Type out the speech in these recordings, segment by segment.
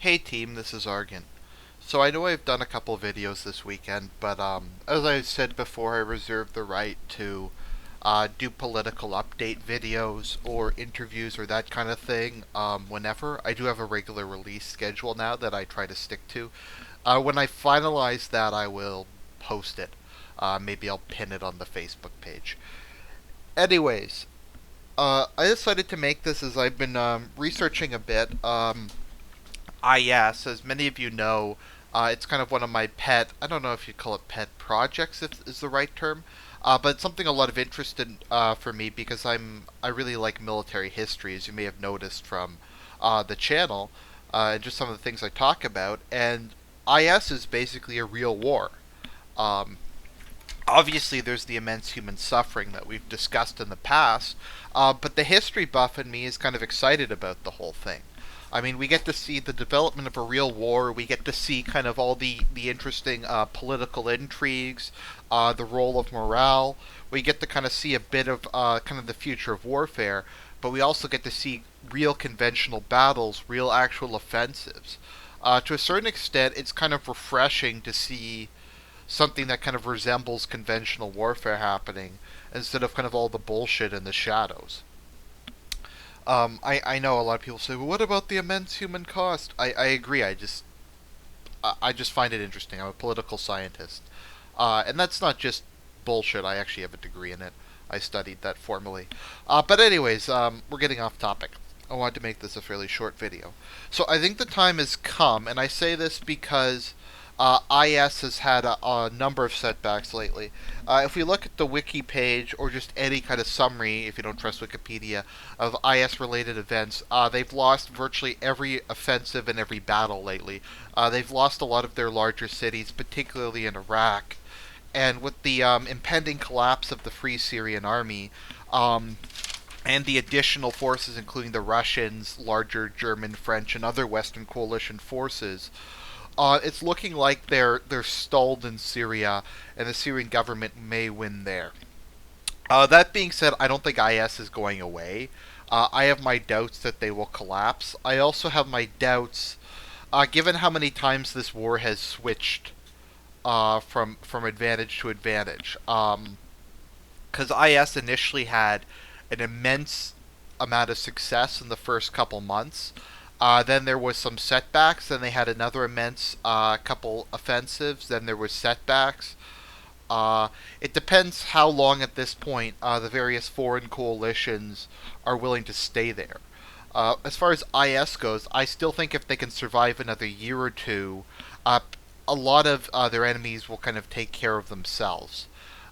Hey team, this is Argent. So I know I've done a couple videos this weekend, but as I said before, I reserve the right to do political update videos or interviews or that kind of thing whenever. I do have a regular release schedule now that I try to stick to. When I finalize that, I will post it. Maybe I'll pin it on the Facebook page. Anyways, I decided to make this as I've been researching a bit. IS, as many of you know, it's kind of one of my pet, I don't know if you call it pet projects, if is the right term, but it's something a lot of interest in for me because I really like military history, as you may have noticed from the channel, and just some of the things I talk about. And IS is basically a real war. Um, Obviously, there's the immense human suffering that we've discussed in the past, but the history buff in me is kind of excited about the whole thing. I mean, we get to see the development of a real war. We get to see kind of all the interesting political intrigues, the role of morale. We get to kind of see a bit of kind of the future of warfare, but we also get to see real conventional battles, real actual offensives. To a certain extent, it's kind of refreshing to see something that kind of resembles conventional warfare happening instead of kind of all the bullshit in the shadows. I know a lot of people say, well, what about the immense human cost? I agree. I just find it interesting. I'm a political scientist, and that's not just bullshit. I actually have a degree in it. I studied that formally. But anyways, we're getting off topic. I wanted to make this a fairly short video. So I think the time has come, and I say this because IS has had a number of setbacks lately. If we look at the wiki page or just any kind of summary, if you don't trust Wikipedia, of IS related events, they've lost virtually every offensive and every battle lately. They've lost a lot of their larger cities, particularly in Iraq. And with the impending collapse of the Free Syrian Army, and the additional forces, including the Russians, larger German, French, and other Western coalition forces, it's looking like they're stalled in Syria, and the Syrian government may win there. That being said, I don't think IS is going away. I have my doubts that they will collapse. I also have my doubts, given how many times this war has switched from advantage to advantage. Because IS initially had an immense amount of success in the first couple months. Then there was some setbacks. Then they had another immense couple offensives. Then there was setbacks. It depends how long at this point the various foreign coalitions are willing to stay there. As far as IS goes, I still think if they can survive another year or two, a lot of their enemies will kind of take care of themselves.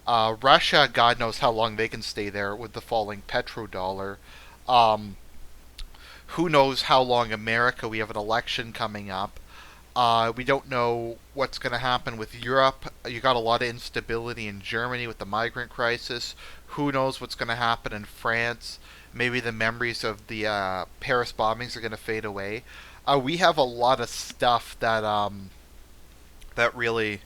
Russia, God knows how long they can stay there with the falling petrodollar. Um, who knows how long America? We have an election coming up. We don't know what's going to happen with Europe. You got a lot of instability in Germany with the migrant crisis. Who knows what's going to happen in France? Maybe the memories of the Paris bombings are going to fade away. We have a lot of stuff that really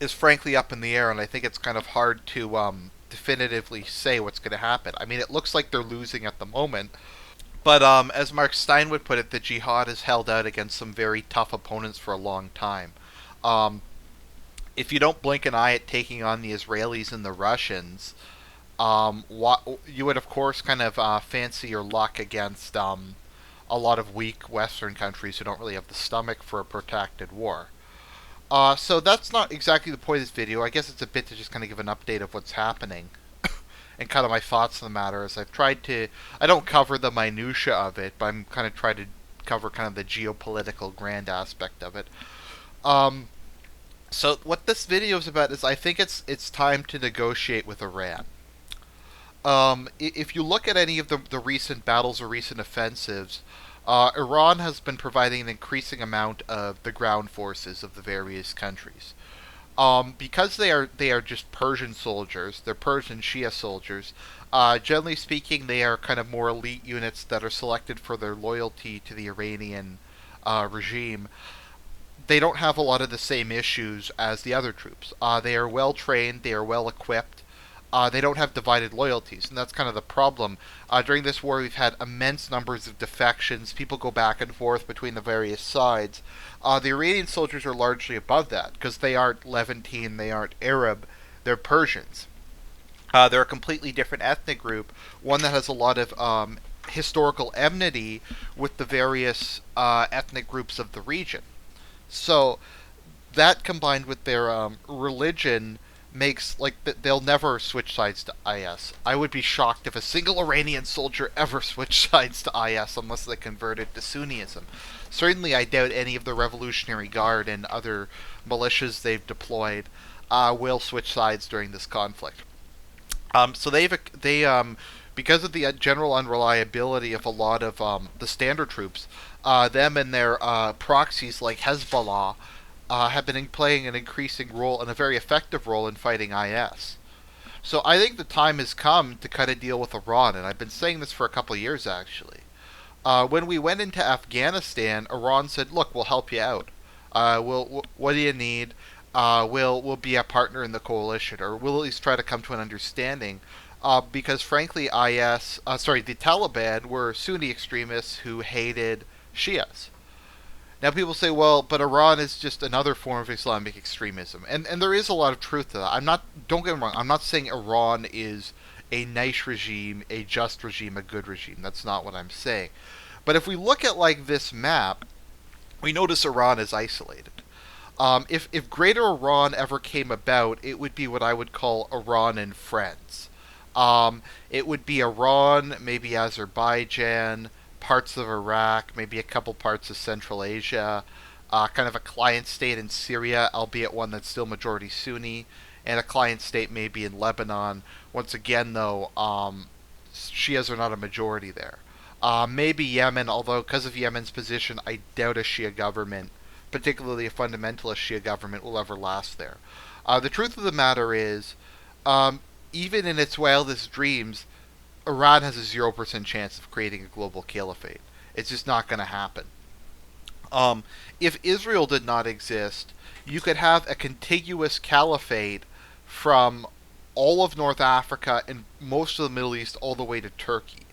is frankly up in the air, and I think it's kind of hard to definitively say what's going to happen. I mean, it looks like they're losing at the moment, but as Mark Stein would put it, the jihad has held out against some very tough opponents for a long time. Um, if you don't blink an eye at taking on the Israelis and the Russians, you would of course kind of fancy your luck against a lot of weak Western countries who don't really have the stomach for a protracted war. So that's not exactly the point of this video. I guess it's a bit to just kind of give an update of what's happening and kind of my thoughts on the matter. As I've tried to, I don't cover the minutia of it, but I'm kind of trying to cover kind of the geopolitical grand aspect of it. Um, so what this video is about is I think it's time to negotiate with Iran. If you look at any of the recent battles or recent offensives, Iran has been providing an increasing amount of the ground forces of the various countries. Because they are just Persian soldiers, they're Persian Shia soldiers. Generally speaking, they are kind of more elite units that are selected for their loyalty to the Iranian regime. They don't have a lot of the same issues as the other troops. They are well trained, they are well equipped. They don't have divided loyalties, and that's kind of the problem. During this war, we've had immense numbers of defections. People go back and forth between the various sides. The Iranian soldiers are largely above that because they aren't Levantine, they aren't Arab, they're Persians. They're a completely different ethnic group, one that has a lot of historical enmity with the various ethnic groups of the region. So that combined with their religion makes they'll never switch sides to IS. I would be shocked if a single Iranian soldier ever switched sides to IS unless they converted to Sunniism. Certainly, I doubt any of the Revolutionary Guard and other militias they've deployed will switch sides during this conflict. So because of the general unreliability of a lot of the standard troops, them and their proxies like Hezbollah have been playing an increasing role and a very effective role in fighting IS. So I think the time has come to cut a deal with Iran, and I've been saying this for a couple of years actually. When we went into Afghanistan, Iran said, "Look, we'll help you out. What do you need? We'll be a partner in the coalition, or we'll at least try to come to an understanding." Because frankly, the Taliban were Sunni extremists who hated Shias. Now people say, well, but Iran is just another form of Islamic extremism, and there is a lot of truth to that. Don't get me wrong. I'm not saying Iran is a nice regime, a just regime, a good regime. That's not what I'm saying. But if we look at like this map, we notice Iran is isolated. If Greater Iran ever came about, it would be what I would call Iran and friends. It would be Iran, maybe Azerbaijan, parts of Iraq, maybe a couple parts of Central Asia, kind of a client state in Syria, albeit one that's still majority Sunni, and a client state maybe in Lebanon. Once again, though, Shias are not a majority there. Maybe Yemen, although because of Yemen's position, I doubt a Shia government, particularly a fundamentalist Shia government, will ever last there. The truth of the matter is, even in its wildest dreams, Iran has a 0% chance of creating a global caliphate. It's just not going to happen. If Israel did not exist, you could have a contiguous caliphate from all of North Africa and most of the Middle East all the way to Turkey.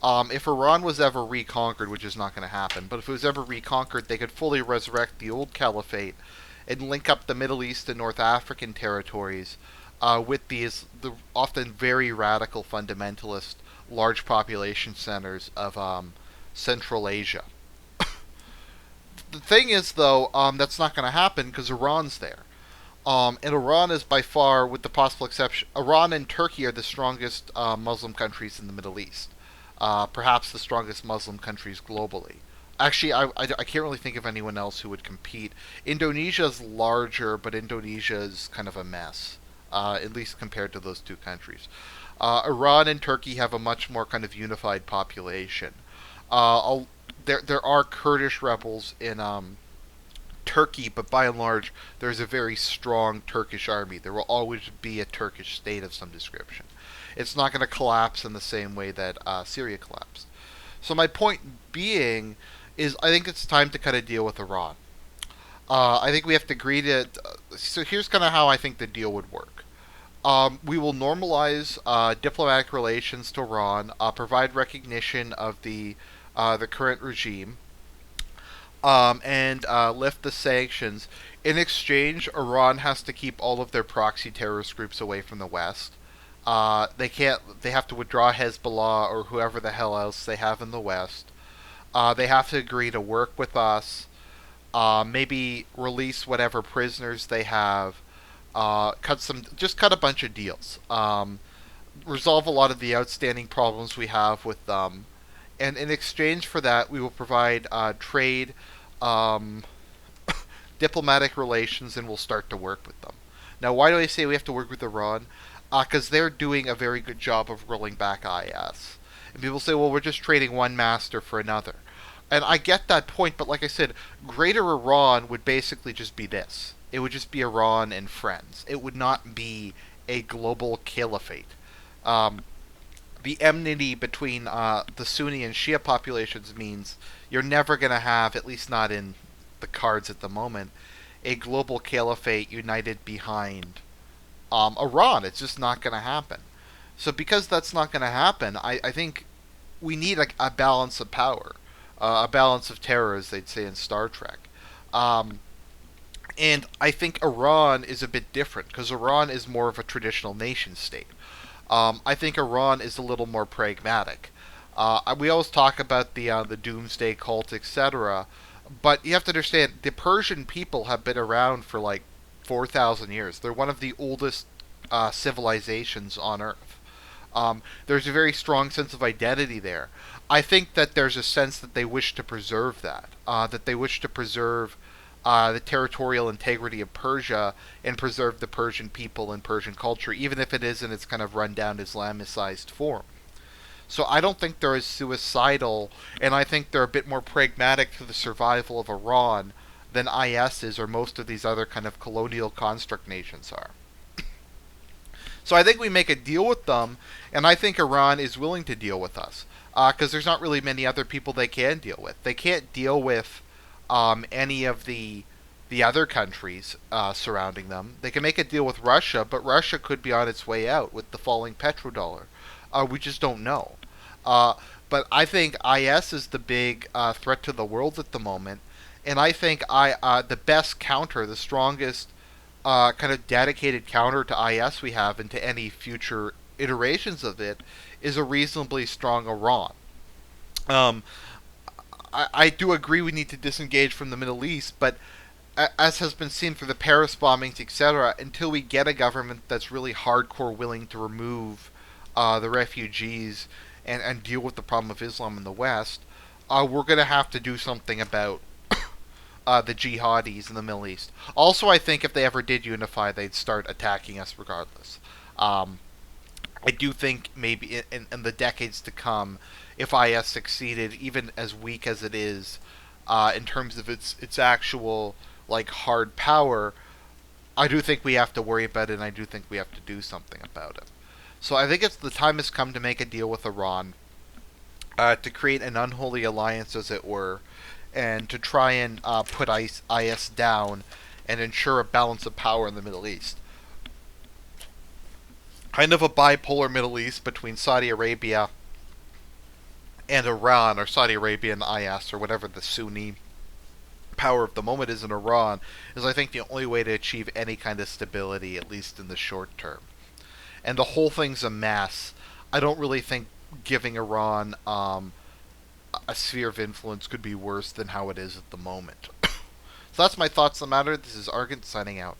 If Iran was ever reconquered, which is not going to happen, but if it was ever reconquered, they could fully resurrect the old caliphate and link up the Middle East and North African territories with the often very radical fundamentalist large population centers of Central Asia. The thing is, though, that's not going to happen because Iran's there. And Iran is by far, with the possible exception, Iran and Turkey are the strongest Muslim countries in the Middle East. Perhaps the strongest Muslim countries globally. Actually, I can't really think of anyone else who would compete. Indonesia's larger, but Indonesia's kind of a mess, at least compared to those two countries. Iran and Turkey have a much more kind of unified population. There are Kurdish rebels in Turkey, but by and large, there's a very strong Turkish army. There will always be a Turkish state of some description. It's not going to collapse in the same way that Syria collapsed. So my point being is I think it's time to cut a deal with Iran. I think we have to agree to... So here's kind of how I think the deal would work. We will normalize diplomatic relations to Iran, provide recognition of the current regime, and lift the sanctions. In exchange, Iran has to keep all of their proxy terrorist groups away from the West. They can't. They have to withdraw Hezbollah or whoever the hell else they have in the West. They have to agree to work with us. Maybe release whatever prisoners they have. Cut a bunch of deals. Resolve a lot of the outstanding problems we have with them. And in exchange for that, we will provide trade, diplomatic relations, and we'll start to work with them. Now, why do I say we have to work with Iran? Because they're doing a very good job of rolling back IS. And people say, well, we're just trading one master for another. And I get that point, but like I said, Greater Iran would basically just be this. It would just be Iran and friends. It would not be a global caliphate. The enmity between the Sunni and Shia populations means you're never going to have, at least not in the cards at the moment, a global caliphate united behind Iran. It's just not going to happen. So because that's not going to happen, I think we need a balance of power, a balance of terror, as they'd say in Star Trek. Um, and I think Iran is a bit different because Iran is more of a traditional nation state. I think Iran is a little more pragmatic. We always talk about the doomsday cult, etc. But you have to understand the Persian people have been around for like 4,000 years. They're one of the oldest civilizations on Earth. There's a very strong sense of identity there. I think that there's a sense that they wish to preserve that they wish to preserve the territorial integrity of Persia and preserve the Persian people and Persian culture, even if it is in its kind of rundown Islamicized form. So I don't think they're as suicidal, and I think they're a bit more pragmatic to the survival of Iran than IS is or most of these other kind of colonial construct nations are. So I think we make a deal with them, and I think Iran is willing to deal with us because there's not really many other people they can deal with. They can't deal with any of the other countries surrounding them. They can make a deal with Russia, but Russia could be on its way out with the falling petrodollar. We just don't know. Uh, but I think IS is the big threat to the world at the moment, and I think the best counter, the strongest kind of dedicated counter to IS we have and to any future iterations of it is a reasonably strong Iran. Um, I do agree we need to disengage from the Middle East, but as has been seen through the Paris bombings, etc., until we get a government that's really hardcore willing to remove the refugees and deal with the problem of Islam in the West, we're going to have to do something about the jihadis in the Middle East. Also, I think if they ever did unify, they'd start attacking us regardless. Um, I do think maybe in the decades to come, if IS succeeded, even as weak as it is, in terms of its actual like hard power, I do think we have to worry about it, and I do think we have to do something about it. So I think the time has come to make a deal with Iran, to create an unholy alliance, as it were, and to try and put IS down and ensure a balance of power in the Middle East. Kind of a bipolar Middle East between Saudi Arabia and Iran, or Saudi Arabia and IS, or whatever the Sunni power of the moment is in Iran, is I think the only way to achieve any kind of stability, at least in the short term. And the whole thing's a mess. I don't really think giving Iran a sphere of influence could be worse than how it is at the moment. So that's my thoughts on the matter. This is Argent signing out.